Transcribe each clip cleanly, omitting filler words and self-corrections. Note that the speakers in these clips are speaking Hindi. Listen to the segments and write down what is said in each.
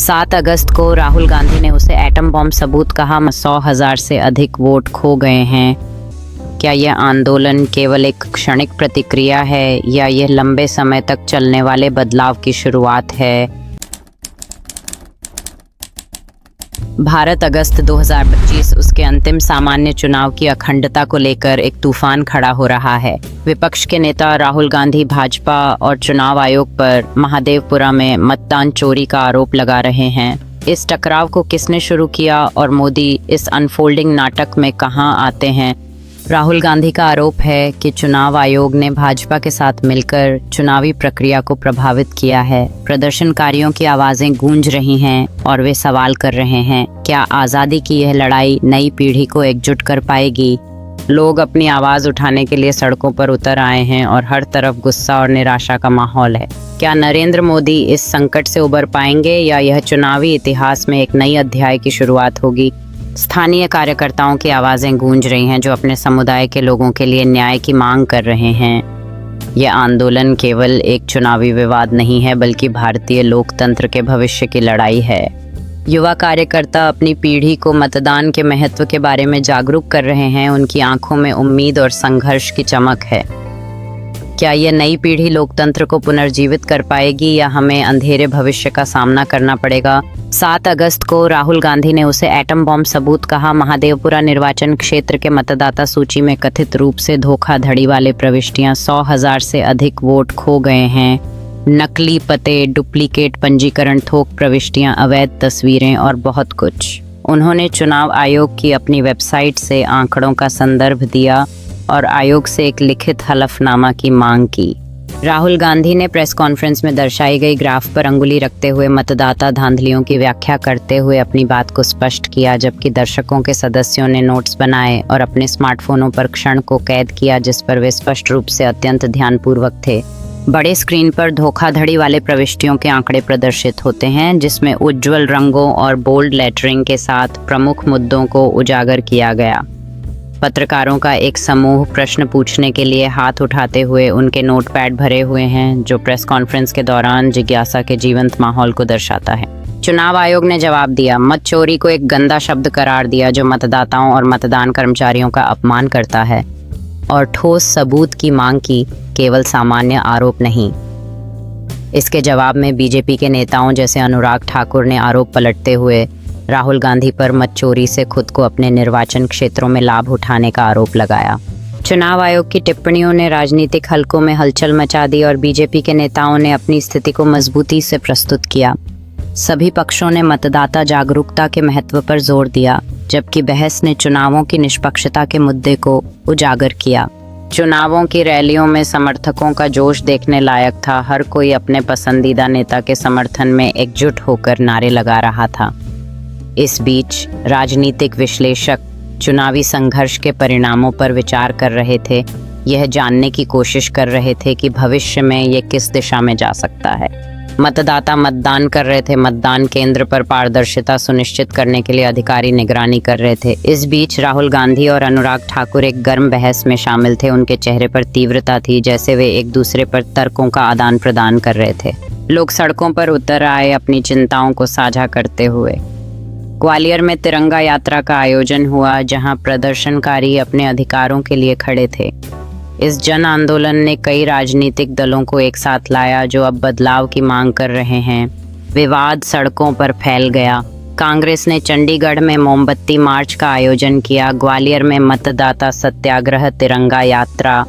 7 अगस्त को राहुल गांधी ने उसे एटम बॉम्ब सबूत कहा। 100,000 से अधिक वोट खो गए हैं। क्या यह आंदोलन केवल एक क्षणिक प्रतिक्रिया है या यह लंबे समय तक चलने वाले बदलाव की शुरुआत है? भारत अगस्त 2025 उसके अंतिम सामान्य चुनाव की अखंडता को लेकर एक तूफान खड़ा हो रहा है। विपक्ष के नेता राहुल गांधी भाजपा और चुनाव आयोग पर महादेवपुरा में मतदान चोरी का आरोप लगा रहे हैं। इस टकराव को किसने शुरू किया और मोदी इस अनफोल्डिंग नाटक में कहां आते हैं? राहुल गांधी का आरोप है कि चुनाव आयोग ने भाजपा के साथ मिलकर चुनावी प्रक्रिया को प्रभावित किया है। प्रदर्शनकारियों की आवाजें गूंज रही हैं और वे सवाल कर रहे हैं, क्या आज़ादी की यह लड़ाई नई पीढ़ी को एकजुट कर पाएगी? लोग अपनी आवाज़ उठाने के लिए सड़कों पर उतर आए हैं और हर तरफ गुस्सा और निराशा का माहौल है। क्या नरेंद्र मोदी इस संकट से उबर पाएंगे या यह चुनावी इतिहास में एक नई अध्याय की शुरुआत होगी? स्थानीय कार्यकर्ताओं की आवाज़ें गूंज रही हैं जो अपने समुदाय के लोगों के लिए न्याय की मांग कर रहे हैं। यह आंदोलन केवल एक चुनावी विवाद नहीं है बल्कि भारतीय लोकतंत्र के भविष्य की लड़ाई है। युवा कार्यकर्ता अपनी पीढ़ी को मतदान के महत्व के बारे में जागरूक कर रहे हैं। उनकी आंखों में उम्मीद और संघर्ष की चमक है। क्या यह नई पीढ़ी लोकतंत्र को पुनर्जीवित कर पाएगी या हमें अंधेरे भविष्य का सामना करना पड़ेगा? 7 अगस्त को राहुल गांधी ने उसे एटम बॉम्ब सबूत कहा। महादेवपुरा निर्वाचन क्षेत्र के मतदाता सूची में कथित रूप से धोखाधड़ी वाले प्रविष्टियां 100,000 से अधिक वोट खो गए हैं। नकली पते, डुप्लीकेट पंजीकरण, थोक प्रविष्टियां, अवैध तस्वीरें और बहुत कुछ। उन्होंने चुनाव आयोग की अपनी वेबसाइट से आंकड़ों का संदर्भ दिया और आयोग से एक लिखित हलफनामा की मांग की। राहुल गांधी ने प्रेस कॉन्फ्रेंस में दर्शाई गई ग्राफ पर अंगुली रखते हुए मतदाता धांधलियों की व्याख्या करते हुए अपनी बात को स्पष्ट किया, जबकि दर्शकों के सदस्यों ने नोट्स बनाए और अपने स्मार्टफोनों पर क्षण को कैद किया जिस पर वे स्पष्ट रूप से अत्यंत ध्यानपूर्वक थे। बड़े स्क्रीन पर धोखाधड़ी वाले प्रविष्टियों के आंकड़े प्रदर्शित होते हैं जिसमें उज्ज्वल रंगों और बोल्ड लेटरिंग के साथ प्रमुख मुद्दों को उजागर किया गया। पत्रकारों का एक समूह प्रश्न पूछने के लिए हाथ उठाते हुए उनके नोटपैड भरे हुए हैं, जो प्रेस कॉन्फ्रेंस के दौरान जिज्ञासा के जीवंत माहौल को दर्शाता है। चुनाव आयोग ने जवाब दिया, मत चोरी को एक गंदा शब्द करार दिया जो मतदाताओं और मतदान कर्मचारियों का अपमान करता है, और ठोस सबूत की मांग की, केवल सामान्य आरोप नहीं। इसके जवाब में बीजेपी के नेताओं जैसे अनुराग ठाकुर ने आरोप पलटते हुए राहुल गांधी पर मत चोरी से खुद को अपने निर्वाचन क्षेत्रों में लाभ उठाने का आरोप लगाया। चुनाव आयोग की टिप्पणियों ने राजनीतिक हलकों में हलचल मचा दी और बीजेपी के नेताओं ने अपनी स्थिति को मजबूती से प्रस्तुत किया। सभी पक्षों ने मतदाता जागरूकता के महत्व पर जोर दिया, जबकि बहस ने चुनावों की निष्पक्षता के मुद्दे को उजागर किया। चुनावों की रैलियों में समर्थकों का जोश देखने लायक था। हर कोई अपने पसंदीदा नेता के समर्थन में एकजुट होकर नारे लगा रहा था। इस बीच राजनीतिक विश्लेषक चुनावी संघर्ष के परिणामों पर विचार कर रहे थे। यह जानने की कोशिश कर रहे थे कि भविष्य में ये किस दिशा में जा सकता है। मतदाता मतदान कर रहे थे। मतदान केंद्र पर पारदर्शिता सुनिश्चित करने के लिए अधिकारी निगरानी कर रहे थे। इस बीच राहुल गांधी और अनुराग ठाकुर एक गर्म बहस में शामिल थे। उनके चेहरे पर तीव्रता थी, जैसे वे एक दूसरे पर तर्कों का आदान प्रदान कर रहे थे। लोग सड़कों पर उतर आए, अपनी चिंताओं को साझा करते हुए। ग्वालियर में तिरंगा यात्रा का आयोजन हुआ, जहां प्रदर्शनकारी अपने अधिकारों के लिए खड़े थे। इस जन आंदोलन ने कई राजनीतिक दलों को एक साथ लाया जो अब बदलाव की मांग कर रहे हैं। विवाद सड़कों पर फैल गया। कांग्रेस ने चंडीगढ़ में मोमबत्ती मार्च का आयोजन किया, ग्वालियर में मतदाता सत्याग्रह तिरंगा यात्रा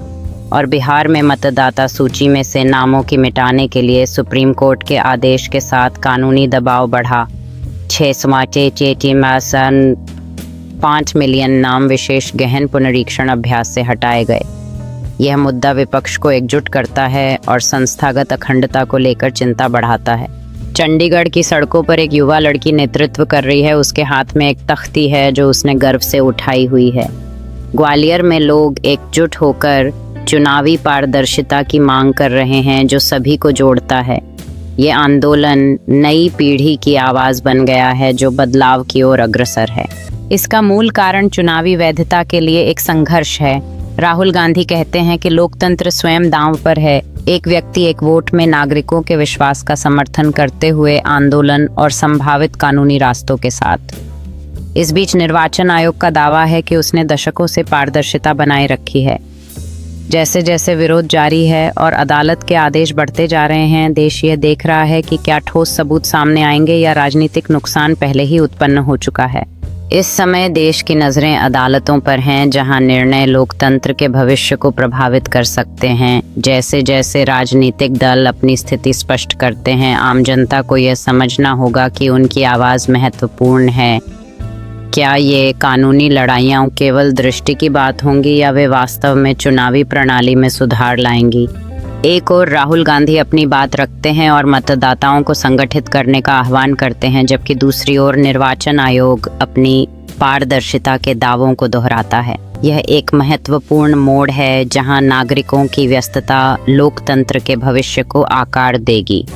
और बिहार में मतदाता सूची में से नामों की मिटाने के लिए सुप्रीम कोर्ट के आदेश के साथ कानूनी दबाव बढ़ा। 5 मिलियन नाम विशेष गहन पुनरीक्षण अभ्यास से हटाए गए। यह मुद्दा विपक्ष को एकजुट करता है और संस्थागत अखंडता को लेकर चिंता बढ़ाता है। चंडीगढ़ की सड़कों पर एक युवा लड़की नेतृत्व कर रही है। उसके हाथ में एक तख्ती है जो उसने गर्व से उठाई हुई है। ग्वालियर में लोग एकजुट होकर चुनावी पारदर्शिता की मांग कर रहे हैं जो सभी को जोड़ता है। ये आंदोलन नई पीढ़ी की आवाज़ बन गया है जो बदलाव की ओर अग्रसर है। इसका मूल कारण चुनावी वैधता के लिए एक संघर्ष है। राहुल गांधी कहते हैं कि लोकतंत्र स्वयं दांव पर है। एक व्यक्ति एक वोट में नागरिकों के विश्वास का समर्थन करते हुए आंदोलन और संभावित कानूनी रास्तों के साथ। इस बीच निर्वाचन आयोग का दावा है कि उसने दशकों से पारदर्शिता बनाए रखी है। जैसे जैसे विरोध जारी है और अदालत के आदेश बढ़ते जा रहे हैं, देश यह देख रहा है कि क्या ठोस सबूत सामने आएंगे या राजनीतिक नुकसान पहले ही उत्पन्न हो चुका है। इस समय देश की नज़रें अदालतों पर हैं, जहां निर्णय लोकतंत्र के भविष्य को प्रभावित कर सकते हैं। जैसे जैसे राजनीतिक दल अपनी स्थिति स्पष्ट करते हैं, आम जनता को यह समझना होगा कि उनकी आवाज़ महत्वपूर्ण है। क्या ये कानूनी लड़ाइयाँ केवल दृष्टि की बात होंगी या वे वास्तव में चुनावी प्रणाली में सुधार लाएंगी? एक ओर राहुल गांधी अपनी बात रखते हैं और मतदाताओं को संगठित करने का आह्वान करते हैं, जबकि दूसरी ओर निर्वाचन आयोग अपनी पारदर्शिता के दावों को दोहराता है। यह एक महत्वपूर्ण मोड़ है जहां नागरिकों की व्यस्तता लोकतंत्र के भविष्य को आकार देगी।